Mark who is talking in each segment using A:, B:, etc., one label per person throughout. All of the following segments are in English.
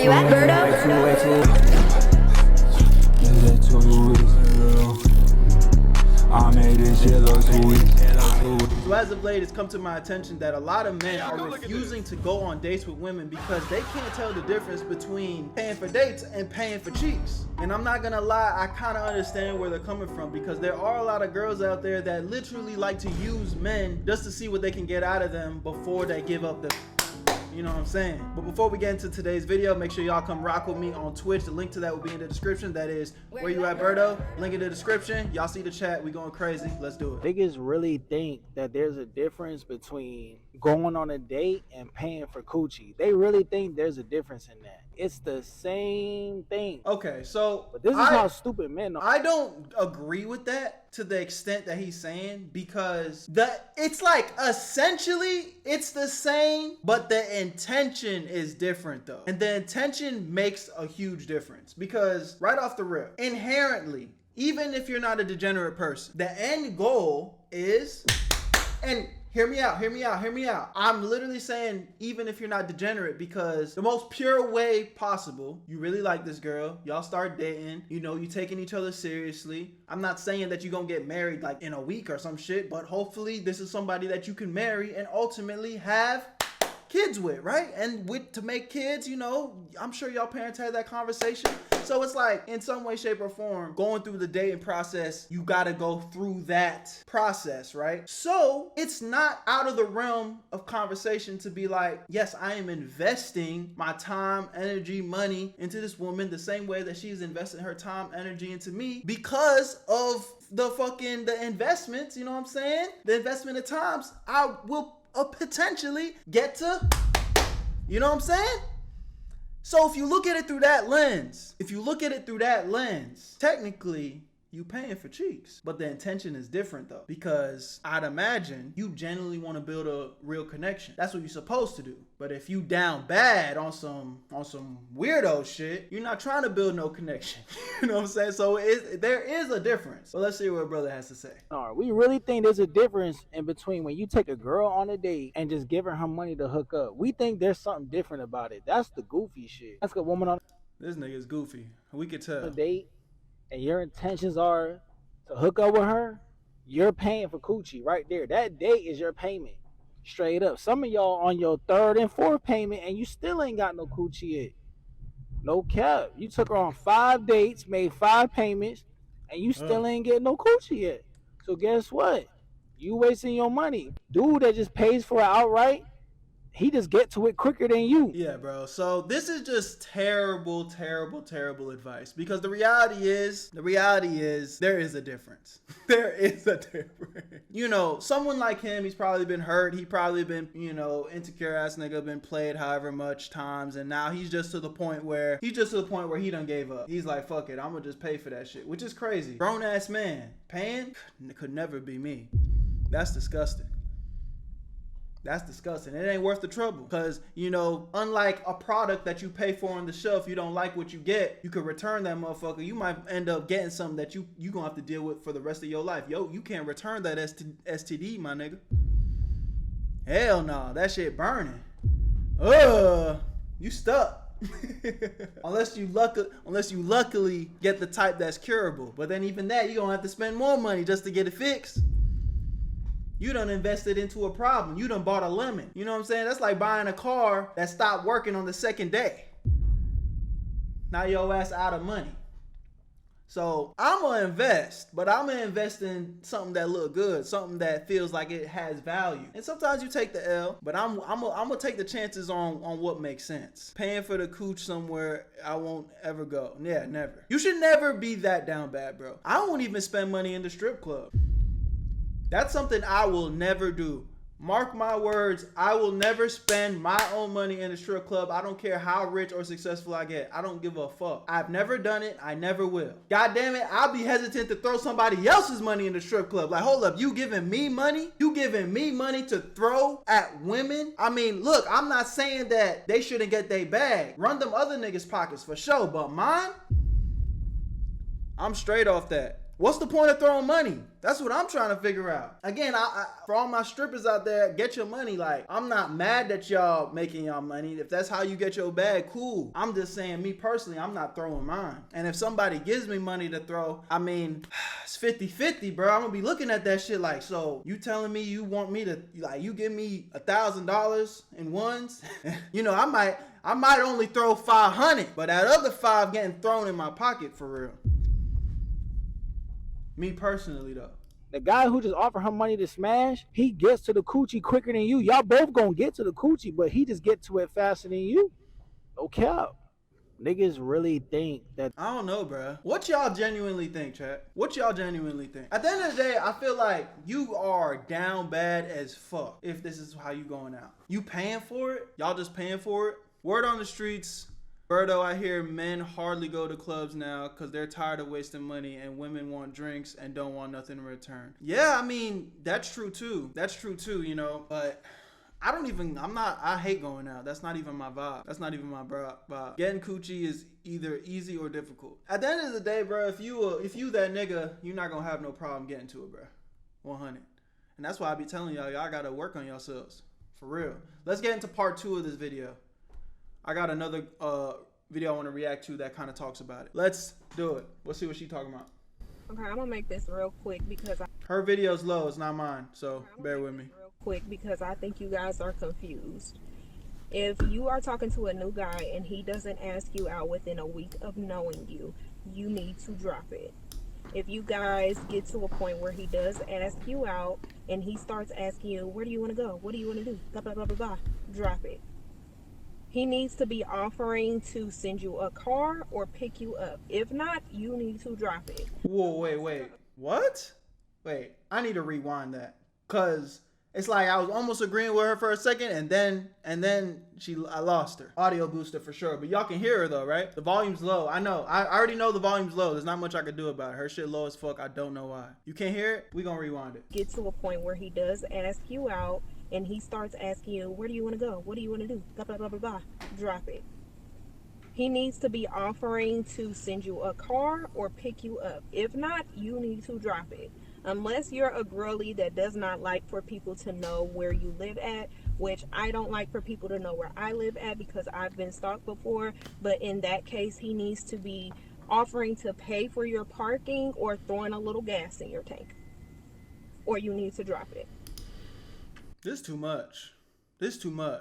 A: you at, Berto?
B: I made this shit look sweet.
C: So as of late, it's come to my attention that a lot of men are refusing to go on dates with women because they can't tell the difference between paying for dates and paying for cheeks. And I'm not gonna lie, I kind of understand where they're coming from, because there are a lot of girls out there that literally like to use men just to see what they can get out of them before they give up the... You know what I'm saying? But before we get into today's video, make sure y'all come rock with me on Twitch. The link to that will be in the description. That is Where You At, Berto. Link in the description. Y'all see the chat. We going crazy. Let's do it.
D: Niggas really think that there's a difference between going on a date and paying for coochie. They really think there's a difference in that. It's the same thing.
C: Okay, so
D: but this is how stupid men are.
C: I don't agree with that to the extent that he's saying, because it's like essentially it's the same, but the intention is different though. And the intention makes a huge difference, because right off the rip, inherently, even if you're not a degenerate person, the end goal is, and hear me out, hear me out, hear me out. I'm literally saying even if you're not degenerate, because the most pure way possible, you really like this girl, y'all start dating, you know, you taking each other seriously. I'm not saying that you're gonna get married like in a week or some shit, but hopefully this is somebody that you can marry and ultimately have kids with, right? And to make kids, you know, I'm sure y'all parents had that conversation. So it's like, in some way, shape, or form, going through the dating process, you gotta go through that process, right? So it's not out of the realm of conversation to be like, yes, I am investing my time, energy, money into this woman the same way that she's investing her time, energy into me, because of the investments, you know what I'm saying? The investment of times I will potentially get to, you know what I'm saying? So if you look at it through that lens, technically you paying for cheeks, but the intention is different though, because I'd imagine you genuinely want to build a real connection. That's what you're supposed to do. But if you down bad on some weirdo shit, you're not trying to build no connection. You know what I'm saying? So there is a difference. So let's see what brother has to say.
D: All right, we really think there's a difference in between when you take a girl on a date and just giving her money to hook up. We think there's something different about it. That's the goofy shit. That's a woman on
C: this nigga's goofy. We could tell.
D: A date, and your intentions are to hook up with her, you're paying for coochie right there. That date is your payment. Straight up. Some of y'all on your third and fourth payment and you still ain't got no coochie yet. No cap. You took her on 5 dates, made 5 payments, and you still ain't getting no coochie yet. So guess what? You wasting your money. Dude that just pays for it outright, he just get to it quicker than you.
C: Yeah, bro. So this is just terrible, terrible, terrible advice, because the reality is there is a difference. There is a difference. You know, someone like him, he's probably been hurt. He probably been, you know, insecure ass nigga, been played however much times, and now he's just to the point where he done gave up. He's like, fuck it, I'm gonna just pay for that shit, which is crazy. Grown ass man paying could never be me. That's disgusting. That's disgusting. It ain't worth the trouble, because, you know, unlike a product that you pay for on the shelf, you don't like what you get, you could return that motherfucker. You might end up getting something that you gonna have to deal with for the rest of your life. Yo, you can't return that STD, my nigga. Hell no, that shit burning. You stuck. unless you luckily get the type that's curable. But then even that, you gonna have to spend more money just to get it fixed. You done invested into a problem. You done bought a lemon. You know what I'm saying? That's like buying a car that stopped working on the second day. Now your ass out of money. So I'm gonna invest, but I'm gonna invest in something that look good, something that feels like it has value. And sometimes you take the L, but I'm gonna take the chances on what makes sense. Paying for the cooch somewhere I won't ever go. Yeah, never. You should never be that down bad, bro. I won't even spend money in the strip club. That's something I will never do. Mark my words, I will never spend my own money in a strip club. I don't care how rich or successful I get. I don't give a fuck. I've never done it. I never will. God damn it, I'll be hesitant to throw somebody else's money in the strip club. Like, hold up, you giving me money? You giving me money to throw at women? I mean, look, I'm not saying that they shouldn't get their bag. Run them other niggas' pockets for sure, but mine? I'm straight off that. What's the point of throwing money? That's what I'm trying to figure out. Again, I for all my strippers out there, get your money. Like, I'm not mad that y'all making y'all money. If that's how you get your bag, cool. I'm just saying, me personally, I'm not throwing mine. And if somebody gives me money to throw, I mean, it's 50-50, bro. I'm gonna be looking at that shit like, so you telling me you want me to, like, you give me $1,000 in ones? You know, I might only throw 500, but that other 5 getting thrown in my pocket for real. Me personally, though.
D: The guy who just offered her money to smash, he gets to the coochie quicker than you. Y'all both gonna get to the coochie, but he just get to it faster than you. No cap. Niggas really think that.
C: I don't know, bro. What y'all genuinely think, chat? What y'all genuinely think? At the end of the day, I feel like you are down bad as fuck if this is how you going out. You paying for it? Y'all just paying for it? Word on the streets. Berto, I hear men hardly go to clubs now because they're tired of wasting money and women want drinks and don't want nothing in return. Yeah, I mean, that's true too. That's true too, you know, but I hate going out. That's not even my vibe. That's not even my vibe. Getting coochie is either easy or difficult. At the end of the day, bro, if you that nigga, you're not gonna have no problem getting to it, bro. 100. And that's why I be telling y'all gotta work on yourselves. For real. Let's get into part 2 of this video. I got another video I want to react to that kind of talks about it. Let's do it. Let's see what she's talking about.
A: Okay, I'm gonna make this real quick because
C: her video's low. It's not mine, so bear with me.
A: Real quick because I think you guys are confused. If you are talking to a new guy and he doesn't ask you out within a week of knowing you, you need to drop it. If you guys get to a point where he does ask you out and he starts asking you, where do you want to go? What do you want to do? Blah, blah, blah, blah, blah. Drop it. He needs to be offering to send you a car or pick you up. If not, you need to drop it.
C: Whoa, wait. What? Wait, I need to rewind that. Because it's like I was almost agreeing with her for a second and then I lost her. Audio booster for sure. But y'all can hear her though, right? The volume's low. I know. I already know the volume's low. There's not much I could do about it. Her shit low as fuck. I don't know why. You can't hear it? We gonna rewind it.
A: Get to a point where he does ask you out and he starts asking you, where do you want to go? What do you want to do? Blah, blah, blah, blah, blah. Drop it. He needs to be offering to send you a car or pick you up. If not, you need to drop it. Unless you're a girly that does not like for people to know where you live at, which I don't like for people to know where I live at because I've been stalked before. But in that case, he needs to be offering to pay for your parking or throwing a little gas in your tank. Or you need to drop it.
C: This too much.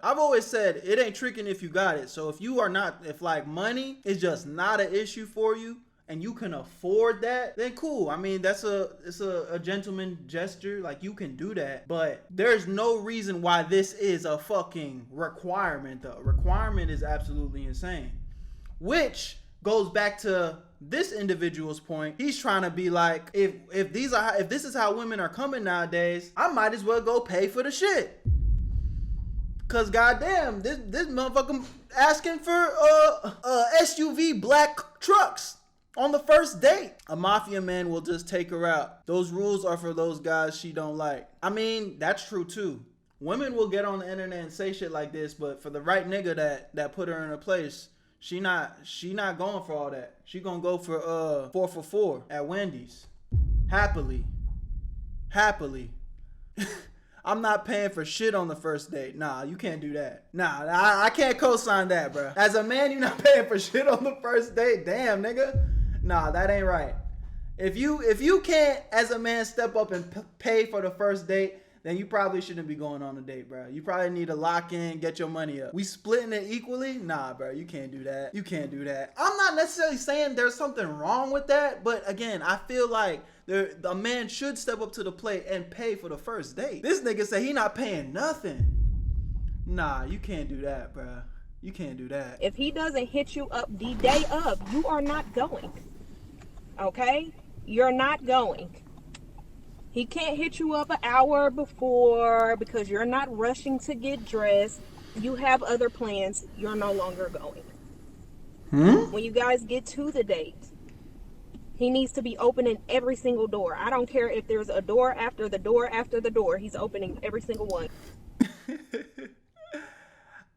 C: I've always said it ain't tricking if you got it. So if like money is just not an issue for you and you can afford that, then cool. I mean, it's a gentleman gesture. Like, you can do that. But there's no reason why this is a fucking requirement though. Requirement is absolutely insane. Which goes back to this individual's point. He's trying to be like, if this is how women are coming nowadays, I might as well go pay for the shit. Cause goddamn, this motherfucker asking for SUV black trucks on the first date. A mafia man will just take her out. Those rules are for those guys she don't like. I mean, that's true too. Women will get on the internet and say shit like this, but for the right nigga that put her in her place, She not going for all that. She gonna go for 4 for 4 at Wendy's. Happily. I'm not paying for shit on the first date. Nah, you can't do that. Nah, I can't co-sign that, bro. As a man, you're not paying for shit on the first date. Damn, nigga. Nah, that ain't right. If you can't, as a man, step up and pay for the first date, then you probably shouldn't be going on a date, bro. You probably need to lock in, get your money up. We splitting it equally? Nah, bro, you can't do that. You can't do that. I'm not necessarily saying there's something wrong with that, but again, I feel like a man should step up to the plate and pay for the first date. This nigga say he not paying nothing. Nah, you can't do that, bro. You can't do that.
A: If he doesn't hit you up the day of, you are not going. Okay? You're not going. He can't hit you up an hour before because you're not rushing to get dressed. You have other plans. You're no longer going. When you guys get to the date, he needs to be opening every single door. I don't care if there's a door after the door after the door. He's opening every single one.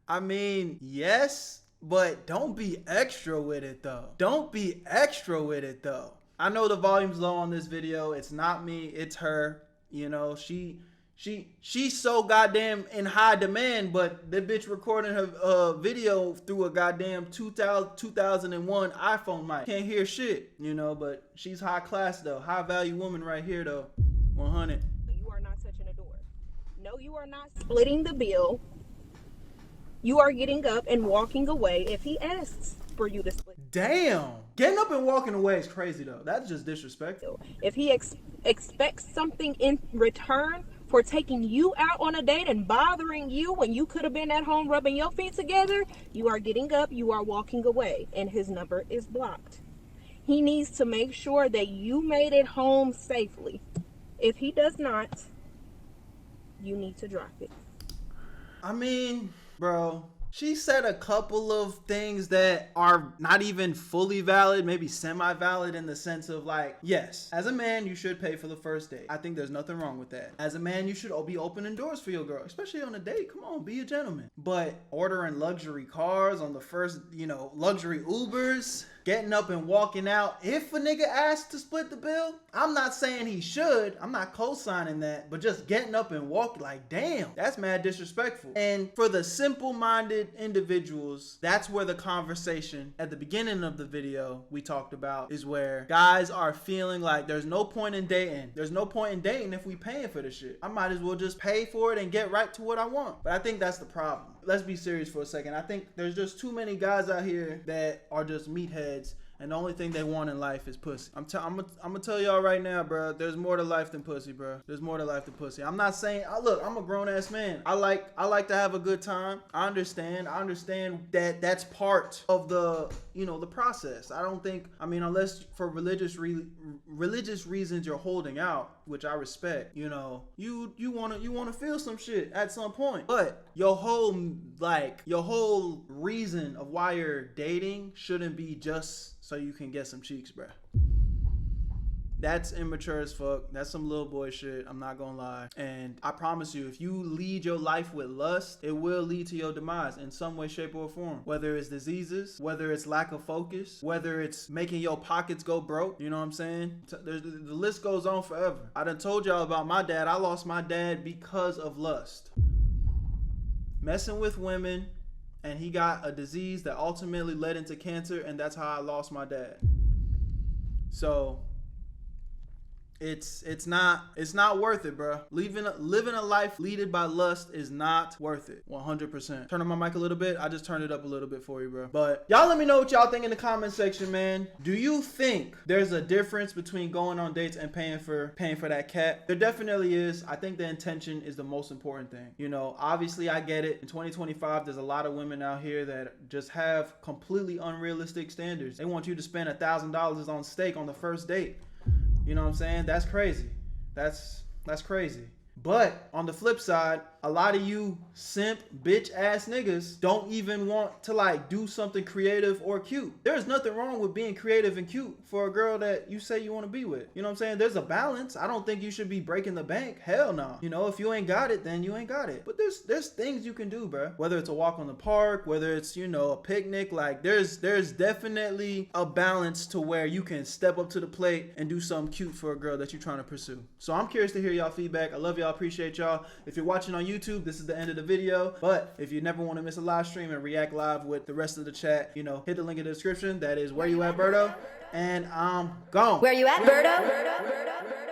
C: I mean, yes, but don't be extra with it though. Don't be extra with it though. I know the volume's low on this video. It's not me, it's her. You know, she's so goddamn in high demand, but the bitch recording her video through a goddamn 2001 iPhone mic. Can't hear shit, you know, but she's high class though. High value woman right here though. 100.
A: You are not touching a door. No, you are not splitting the bill. You are getting up and walking away if he asks for you to split.
C: Damn. Getting up and walking away is crazy though. That's just disrespectful.
A: If he expects something in return for taking you out on a date and bothering you when you could have been at home rubbing your feet together, you are getting up, you are walking away, and his number is blocked. He needs to make sure that you made it home safely. If he does not, you need to drop it.
C: I mean, bro, she said a couple of things that are not even fully valid, maybe semi-valid in the sense of like, yes, as a man, you should pay for the first date. I think there's nothing wrong with that. As a man, you should be opening doors for your girl, especially on a date. Come on, be a gentleman. But ordering luxury cars on the first, you know, luxury Ubers, getting up and walking out. If a nigga asks to split the bill, I'm not saying he should. I'm not co-signing that. But just getting up and walking, like, damn, that's mad disrespectful. And for the simple-minded individuals, that's where the conversation at the beginning of the video we talked about is where guys are feeling like there's no point in dating. There's no point in dating if we paying for this shit. I might as well just pay for it and get right to what I want. But I think that's the problem. Let's be serious for a second. I think there's just too many guys out here that are just meatheads, and the only thing they want in life is pussy. I'm gonna tell y'all right now, bro. There's more to life than pussy, bro. There's more to life than pussy. I'm not saying, look, I'm a grown ass man. I like to have a good time. I understand that that's part of the, you know, the process. I don't think, I mean, unless for religious reasons you're holding out, which I respect, you know, you wanna feel some shit at some point. But your whole reason of why you're dating shouldn't be just so you can get some cheeks, bruh. That's immature as fuck. That's some little boy shit. I'm not gonna lie. And I promise you, if you lead your life with lust, it will lead to your demise in some way, shape, or form. Whether it's diseases, whether it's lack of focus, whether it's making your pockets go broke. You know what I'm saying? The list goes on forever. I done told y'all about my dad. I lost my dad because of lust. Messing with women, and he got a disease that ultimately led into cancer, and that's how I lost my dad. So it's not worth it, bro. Living a life leaded by lust is not worth it. 100%. Turn on my mic a little bit. I just turned it up a little bit for you, bro. But y'all let me know what y'all think in the comment section, man. Do you think there's a difference between going on dates and paying for that cat? There definitely is. I think the intention is the most important thing. You know, obviously I get it. In 2025, there's a lot of women out here that just have completely unrealistic standards. They want you to spend $1,000 on steak on the first date. You know what I'm saying? That's crazy. That's crazy. But on the flip side, a lot of you simp bitch ass niggas don't even want to like do something creative or cute. There's nothing wrong with being creative and cute for a girl that you say you want to be with. You know what I'm saying? There's a balance. I don't think you should be breaking the bank. Hell no. You know, if you ain't got it, then you ain't got it. But there's things you can do, bro. Whether it's a walk on the park, whether it's, you know, a picnic, like there's definitely a balance to where you can step up to the plate and do something cute for a girl that you're trying to pursue. So I'm curious to hear y'all feedback. I love y'all, appreciate y'all. If you're watching on YouTube, this is the end of the video. But if you never want to miss a live stream and react live with the rest of the chat, you know, hit the link in the description. That is Where You At, Berto? And I'm gone.
E: Where you at, Berto?